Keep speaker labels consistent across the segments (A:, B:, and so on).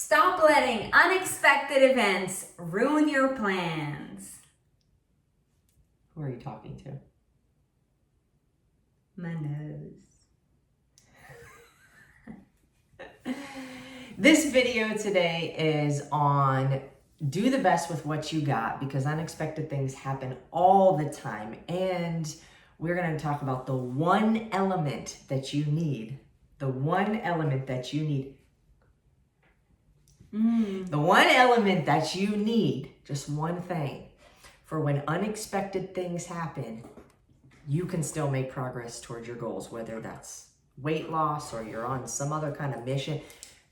A: Stop letting unexpected events ruin your plans.
B: Who are you talking to?
A: My nose.
B: This video today is on do the best with what you got, because unexpected things happen all the time. And we're going to talk about the one element that you need. The one element that you need. The one element that you need, just one thing, for when unexpected things happen, you can still make progress towards your goals, whether that's weight loss or you're on some other kind of mission.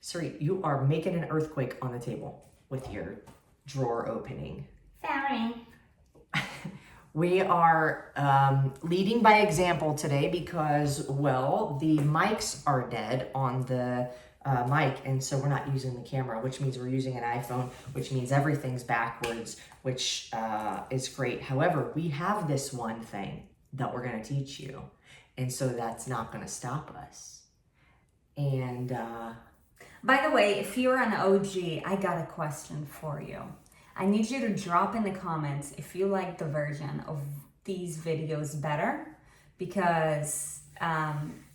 B: Sorry, you are making an earthquake on the table with your drawer opening.
A: Sorry.
B: We are leading by example today because, well, the mics are dead on the mic, and so we're not using the camera, which means we're using an iPhone, which means everything's backwards, which is great. However, we have this one thing that we're going to teach you, and so that's not going to stop us. And
A: by the way, if you're an OG, I got a question for you. I need you to drop in the comments if you like the version of these videos better, because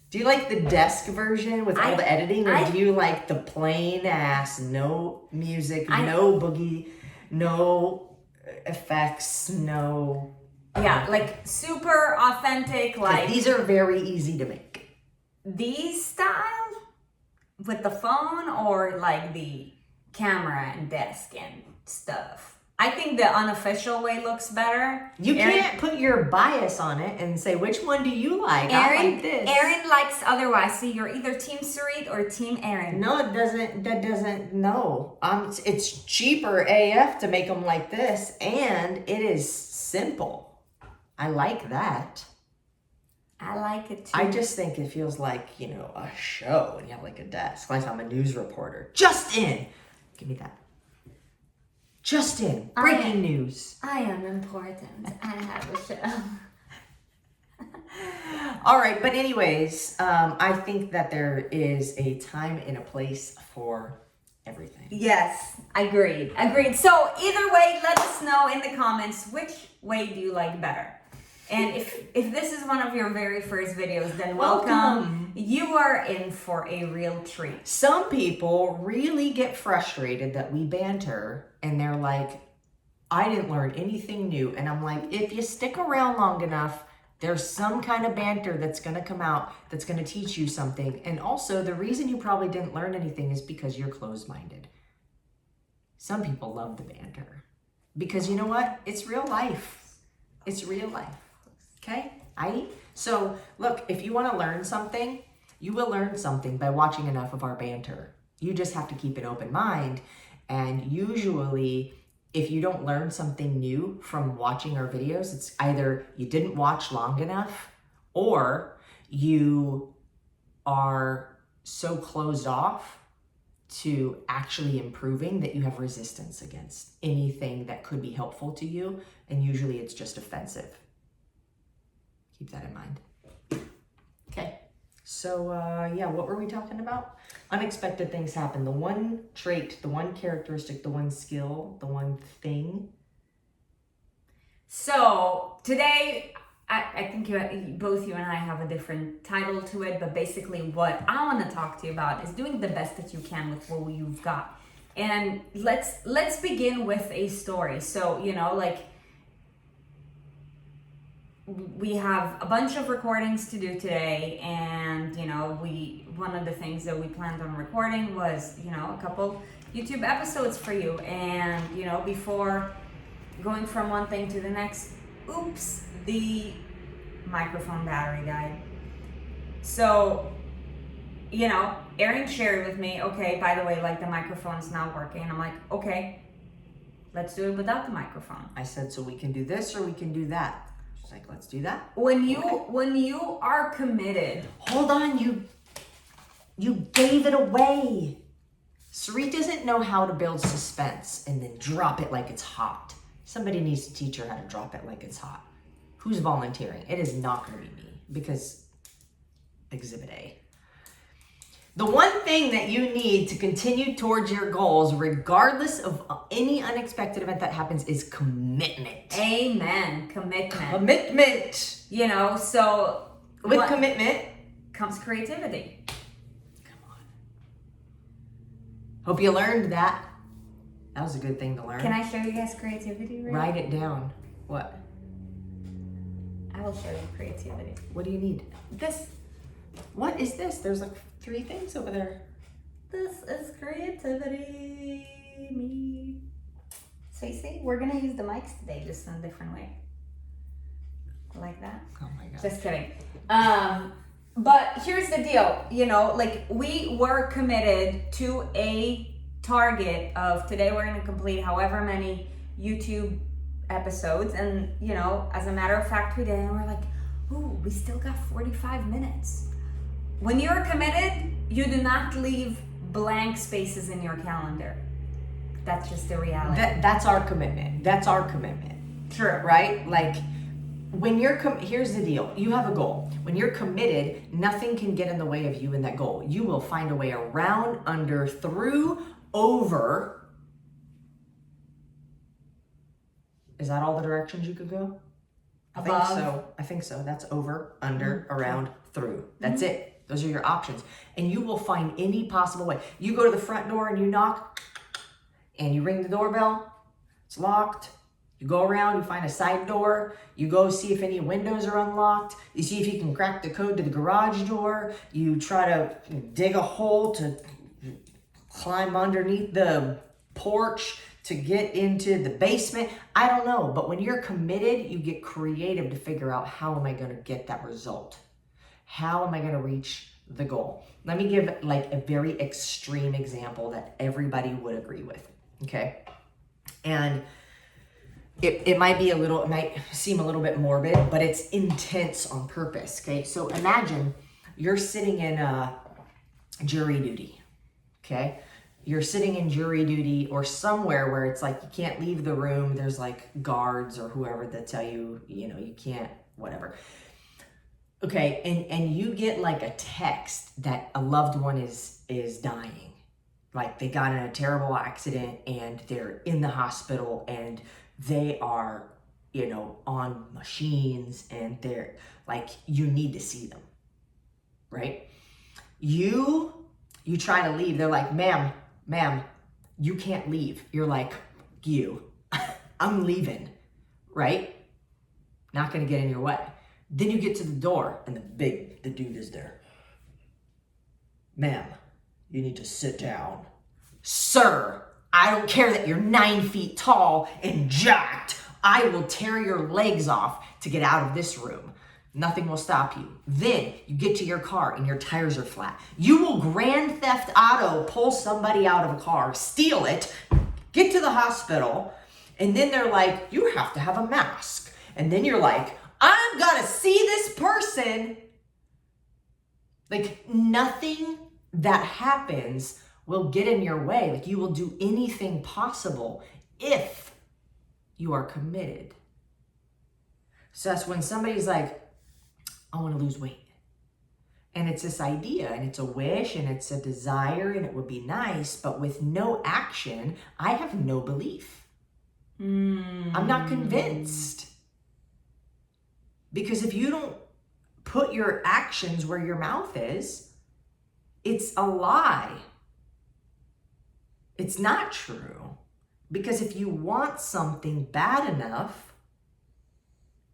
B: do you like the desk version with all the editing, or do you like the plain ass, no music, no boogie, no effects, no...
A: Yeah, like super authentic, like...
B: These are very easy to make.
A: These style with the phone, or like the camera and desk and stuff. I think the unofficial way looks better.
B: You can't put your bias on it and say, which one do you like? I like this.
A: Aaron likes otherwise. So you're either Team Sarit or Team Aaron.
B: No, it doesn't. That doesn't. No. It's cheaper AF to make them like this, and it is simple. I like that.
A: I like it too.
B: I just think it feels like, you know, a show, and you have like a desk. Like I'm a news reporter. Just in. Give me that. Just in. Breaking news.
A: I am important. I have a show.
B: All right, but anyways, I think that there is a time and a place for everything.
A: Yes, agreed. So either way, let us know in the comments which way do you like better. And if this is one of your very first videos, then welcome. You are in for a real treat.
B: Some people really get frustrated that we banter, and they're like, I didn't learn anything new. And I'm like, if you stick around long enough, there's some kind of banter that's going to come out that's going to teach you something. And also, the reason you probably didn't learn anything is because you're closed-minded. Some people love the banter because, you know what? It's real life. It's real life. Okay? So, look, if you want to learn something, you will learn something by watching enough of our banter. You just have to keep an open mind. And usually, if you don't learn something new from watching our videos, it's either you didn't watch long enough, or you are so closed off to actually improving that you have resistance against anything that could be helpful to you. And usually it's just offensive. Keep that in mind. Okay. So, yeah, what were we talking about? Unexpected things happen. The one trait, the one characteristic, the one skill, the one thing.
A: So, today, I think both you and I have a different title to it, but basically what I want to talk to you about is doing the best that you can with what you've got. And let's begin with a story. So, you know, like, we have a bunch of recordings to do today, and you know, one of the things that we planned on recording was, you know, a couple YouTube episodes for you. And you know, before going from one thing to the next, oops, the microphone battery died. So, you know, Aaron shared with me, okay, by the way, like, the microphone's not working. And I'm like, okay, let's do it without the microphone.
B: I said, so we can do this or we can do that. She's like, let's do that.
A: When you are committed.
B: Hold on, you gave it away. Sarit doesn't know how to build suspense and then drop it like it's hot. Somebody needs to teach her how to drop it like it's hot. Who's volunteering? It is not going to be me, because Exhibit A. The one thing that you need to continue towards your goals, regardless of any unexpected event that happens, is commitment.
A: Amen. Commitment.
B: Commitment.
A: You know, so
B: With commitment
A: comes creativity.
B: Come on. Hope you learned that. That was a good thing to learn.
A: Can I show you guys creativity?
B: Write it down. What?
A: I will show you creativity.
B: What do you need?
A: This.
B: What is this? There's like 3 things over there.
A: This is creativity. Me. So you see, we're gonna use the mics today, just in a different way. Like that.
B: Oh my god.
A: Just kidding. But here's the deal. You know, like we were committed to a target of today we're going to complete however many YouTube episodes, and you know, as a matter of fact we did, and we're like, ooh, we still got 45 minutes. When you're committed, you do not leave blank spaces in your calendar. That's just the reality.
B: That's our commitment. That's our commitment.
A: True.
B: Right? Like when you're here's the deal. You have a goal. When you're committed, nothing can get in the way of you and that goal. You will find a way around, under, through, over. Is that all the directions you could go? I think so. That's over, under, around, through. That's it. Those are your options. And you will find any possible way. You go to the front door and you knock and you ring the doorbell. It's locked. You go around, you find a side door. You go see if any windows are unlocked. You see if you can crack the code to the garage door. You try to dig a hole to climb underneath the porch to get into the basement. I don't know, but when you're committed, you get creative to figure out, how am I going to get that result? How am I going to reach the goal? Let me give like a very extreme example that everybody would agree with, okay? And it might seem a little bit morbid, but it's intense on purpose, okay? So imagine you're sitting in jury duty, okay? You're sitting in jury duty or somewhere where it's like you can't leave the room. There's like guards or whoever that tell you, you know, you can't, whatever. Okay, and you get like a text that a loved one is dying. Like they got in a terrible accident and they're in the hospital and they are, you know, on machines and they're like, you need to see them, right? You try to leave. They're like, ma'am, you can't leave. You're like, I'm leaving, right? Not gonna get in your way. Then you get to the door and the dude is there. Ma'am, you need to sit down. Sir, I don't care that you're 9 feet tall and jacked. I will tear your legs off to get out of this room. Nothing will stop you. Then you get to your car and your tires are flat. You will grand theft auto pull somebody out of a car, steal it, get to the hospital, and then they're like, you have to have a mask. And then you're like, I've got to see this person. Like nothing that happens will get in your way. Like you will do anything possible if you are committed. So that's when somebody's like, I want to lose weight. And it's this idea and it's a wish and it's a desire and it would be nice, but with no action, I have no belief. I'm not convinced. Because if you don't put your actions where your mouth is, it's a lie. It's not true. Because if you want something bad enough,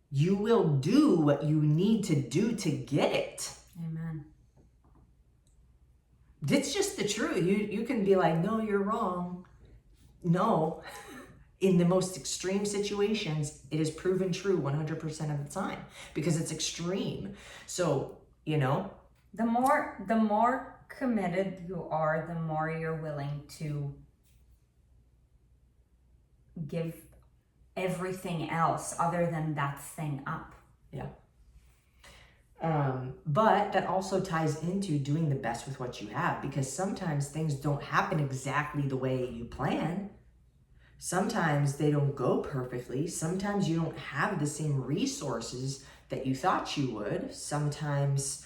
B: you will do what you need to do to get it.
A: Amen.
B: It's just the truth. You can be like, no, you're wrong. No. In the most extreme situations, it is proven true 100% of the time because it's extreme. So, you know.
A: The more committed you are, the more you're willing to give everything else other than that thing up.
B: Yeah. But that also ties into doing the best with what you have, because sometimes things don't happen exactly the way you plan. Sometimes they don't go perfectly. Sometimes you don't have the same resources that you thought you would. Sometimes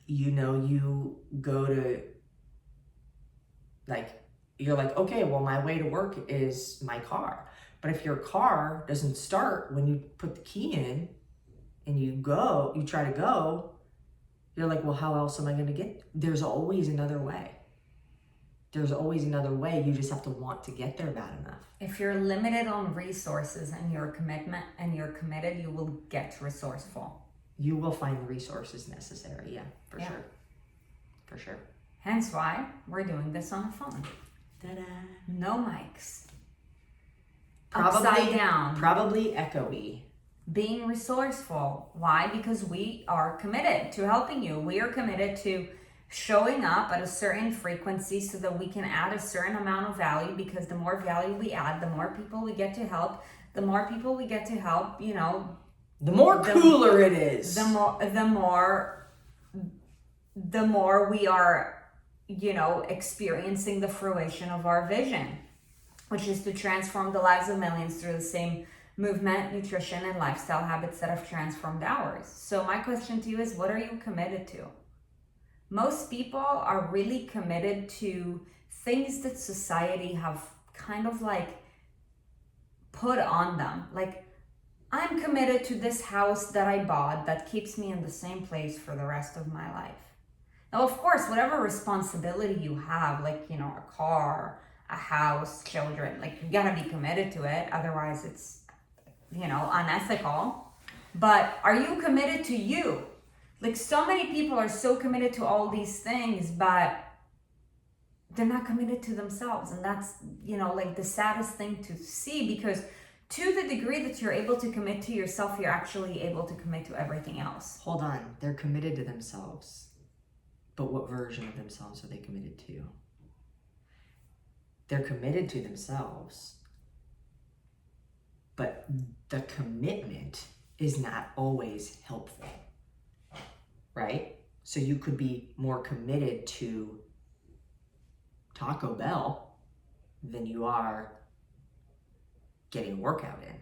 B: you go to, like, you're like, okay, well, my way to work is my car. But if your car doesn't start when you put the key in and you try to go, you're like, well, how else am I going to get? There's always another way. There's always another way. You just have to want to get there bad enough.
A: If you're limited on resources and your commitment and you're committed, you will get resourceful.
B: You will find the resources necessary. Yeah, for sure. For sure.
A: Hence why we're doing this on the phone.
B: Ta-da.
A: No mics.
B: Probably,
A: upside down.
B: Probably echoey.
A: Being resourceful. Why? Because we are committed to helping you. We are committed to showing up at a certain frequency so that we can add a certain amount of value, because the more value we add, the more people we get to help. The more people we get to help, the
B: more cooler it is.
A: The more we are, experiencing the fruition of our vision, which is to transform the lives of millions through the same movement, nutrition, and lifestyle habits that have transformed ours. So my question to you is, what are you committed to? Most people are really committed to things that society have kind of like put on them. Like, I'm committed to this house that I bought that keeps me in the same place for the rest of my life. Now, of course, whatever responsibility you have, like, a car, a house, children, like, you gotta be committed to it. Otherwise it's, unethical. But are you committed to you? Like, so many people are so committed to all these things, but they're not committed to themselves. And that's, the saddest thing to see, because to the degree that you're able to commit to yourself, you're actually able to commit to everything else.
B: Hold on. They're committed to themselves. But what version of themselves are they committed to? They're committed to themselves, but the commitment is not always helpful, right? So you could be more committed to Taco Bell than you are getting a workout in,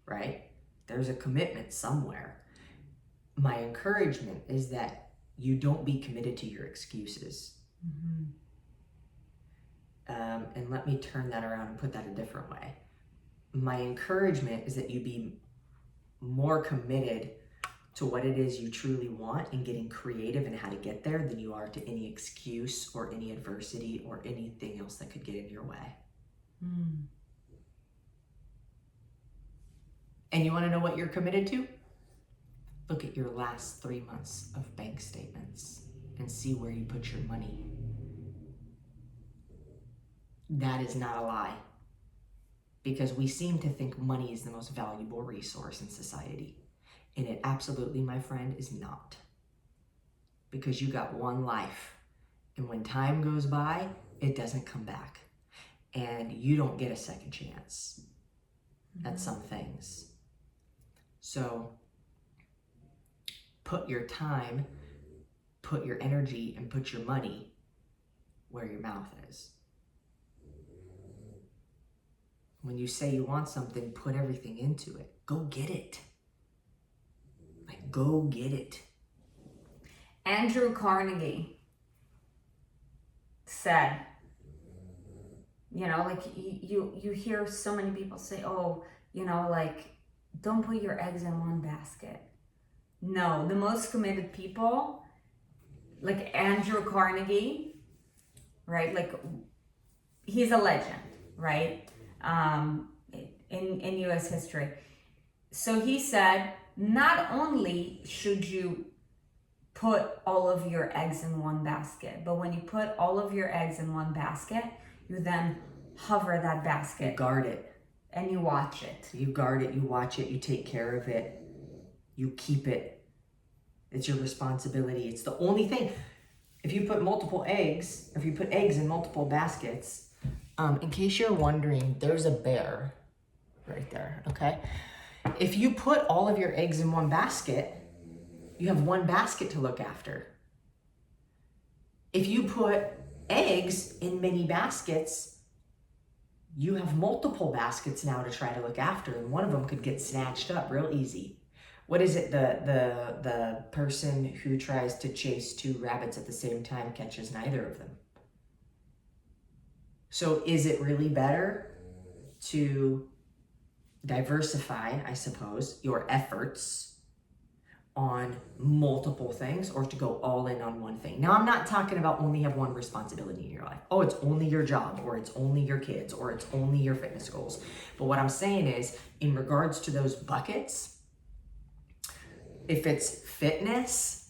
B: right? There's a commitment somewhere. My encouragement is that you don't be committed to your excuses.
A: Mm-hmm.
B: And let me turn that around and put that a different way. My encouragement is that you be more committed to what it is you truly want and getting creative in how to get there than you are to any excuse or any adversity or anything else that could get in your way.
A: Mm.
B: And you want to know what you're committed to? Look at your last 3 months of bank statements and see where you put your money. That is not a lie. Because we seem to think money is the most valuable resource in society. And it absolutely, my friend, is not. Because you got one life. And when time goes by, it doesn't come back. And you don't get a second chance at some things. So put your time, put your energy, and put your money where your mouth is. When you say you want something, put everything into it. Go get it. Like, go get it.
A: Andrew Carnegie said, you hear so many people say, don't put your eggs in one basket. No, the most committed people, like Andrew Carnegie, right? Like, he's a legend, right? In U.S. history. So he said, not only should you put all of your eggs in one basket, but when you put all of your eggs in one basket, you then hover that basket.
B: You guard it.
A: And you watch it.
B: You guard it, you watch it, you take care of it, you keep it. It's your responsibility. It's the only thing. If you put multiple eggs, if you put eggs in multiple baskets, in case you're wondering, there's a bear right there, okay? If you put all of your eggs in one basket, you have one basket to look after. If you put eggs in many baskets, you have multiple baskets now to try to look after, and one of them could get snatched up real easy. what is it? The person who tries to chase two rabbits at the same time catches neither of them. So is it really better to diversify, I suppose, your efforts on multiple things, or to go all in on one thing? Now, I'm not talking about only have one responsibility in your life. Oh, it's only your job, or it's only your kids, or it's only your fitness goals. But what I'm saying is, in regards to those buckets, if it's fitness,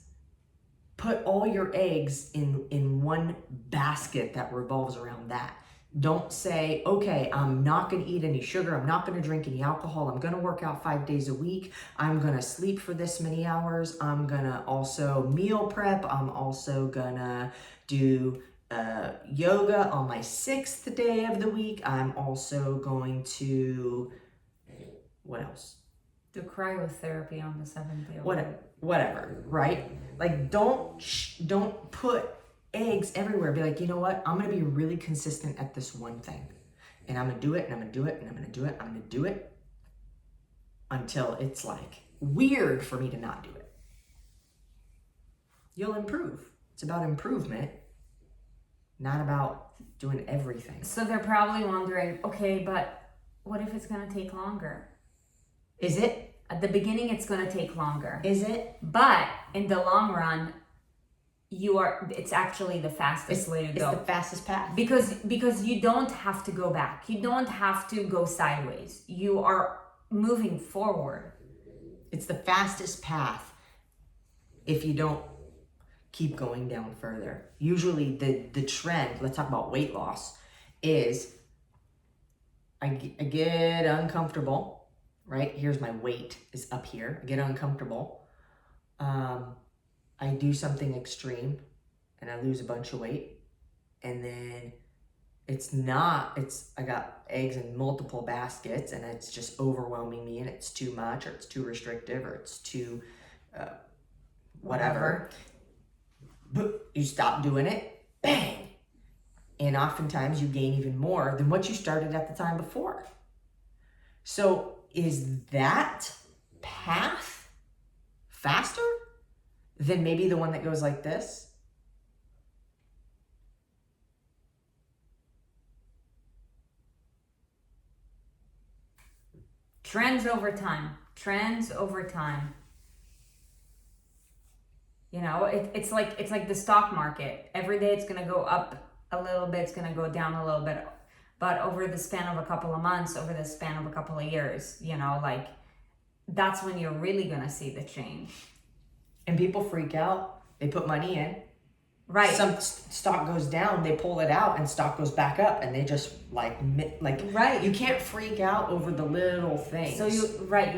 B: put all your eggs in one basket that revolves around that. Don't say, okay, I'm not going to eat any sugar. I'm not going to drink any alcohol. I'm going to work out 5 days a week. I'm going to sleep for this many hours. I'm going to also meal prep. I'm also going to do yoga on my 6th day of the week. I'm also going to, what else?
A: Do cryotherapy on the 7th day.
B: Whatever, right? Like, don't put eggs everywhere. Be like, you know what? I'm going to be really consistent at this one thing. And I'm going to do it, and I'm going to do it, and I'm going to do it. I'm going to do it until it's like weird for me to not do it. You'll improve. It's about improvement, not about doing everything.
A: So they're probably wondering, okay, but what if it's going to take longer?
B: Is it?
A: At the beginning, it's going to take longer.
B: Is it?
A: But in the long run, it's actually the fastest way to go.
B: It's the fastest path.
A: Because you don't have to go back. You don't have to go sideways. You are moving forward.
B: It's the fastest path if you don't keep going down further. Usually the trend, let's talk about weight loss, is I get uncomfortable, right? Here's my weight is up here. I get uncomfortable. I do something extreme and I lose a bunch of weight, and then I got eggs in multiple baskets and it's just overwhelming me, and it's too much, or it's too restrictive, or it's too whatever. But you stop doing it, bang. And oftentimes you gain even more than what you started at the time before. So is that path faster than maybe the one that goes like this?
A: Trends over time. You know, it's like the stock market. Every day it's going to go up a little bit, it's going to go down a little bit. But over the span of a couple of months, over the span of a couple of years, you know, like, that's when you're really going to see the change.
B: And people freak out. They put money in.
A: Right.
B: Some stock goes down, they pull it out, and stock goes back up, and they just like
A: right.
B: You can't freak out over the little things.
A: So you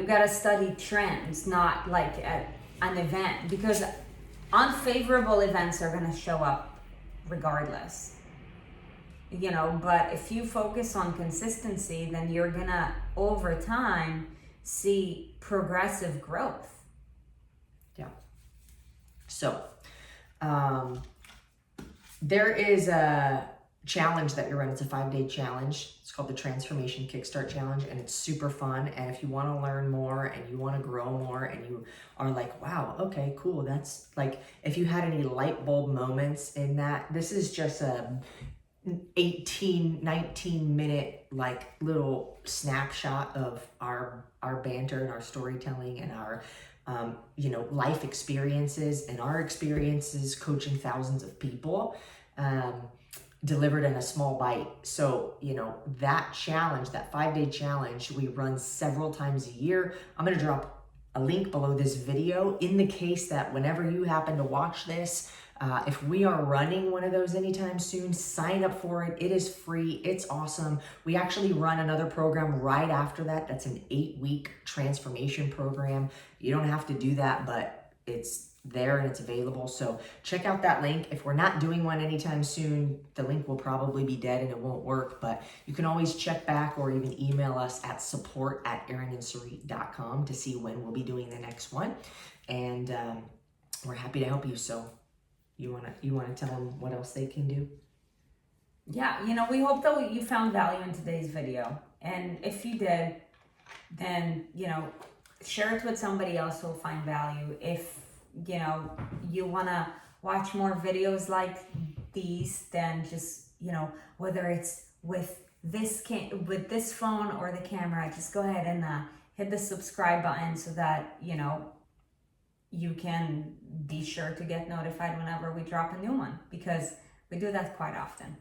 A: got to study trends, not like at an event, because unfavorable events are going to show up regardless. You know, but if you focus on consistency, then you're going to over time see progressive growth.
B: Yeah. So, there is a challenge that you run. It's a 5-day challenge. It's called the Transformation Kickstart Challenge, and it's super fun. And if you want to learn more and you want to grow more, and you are like, wow, okay, cool. That's like, if you had any light bulb moments in that, this is just a 19 minute like little snapshot of our banter and our storytelling and our life experiences and our experiences coaching thousands of people, delivered in a small bite. So, that challenge, that 5-day challenge, we run several times a year. I'm going to drop a link below this video in the case that whenever you happen to watch this, if we are running one of those anytime soon, sign up for it. It is free. It's awesome. We actually run another program right after that. That's an 8-week transformation program. You don't have to do that, but it's there and it's available. So check out that link. If we're not doing one anytime soon, the link will probably be dead and it won't work, but you can always check back or even email us at support@aaronandsarit.com to see when we'll be doing the next one. And we're happy to help you. So you wanna tell them what else they can do?
A: Yeah, we hope that you found value in today's video. And if you did, then, share it with somebody else who'll find value. If you know you want to watch more videos like these, then just, you know, whether it's with with this phone or the camera, just go ahead and hit the subscribe button so that, you know, you can be sure to get notified whenever we drop a new one, because we do that quite often.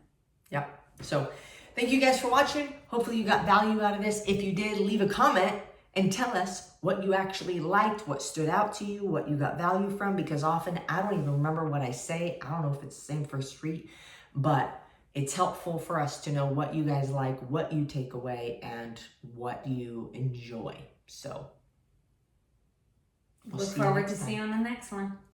B: Yep. So thank you guys for watching. Hopefully you got value out of this. If you did, leave a comment and tell us what you actually liked, what stood out to you, what you got value from, because often I don't even remember what I say. I don't know if it's the same for street, but it's helpful for us to know what you guys like, what you take away, and what you enjoy. So
A: Look forward to seeing you on the next one.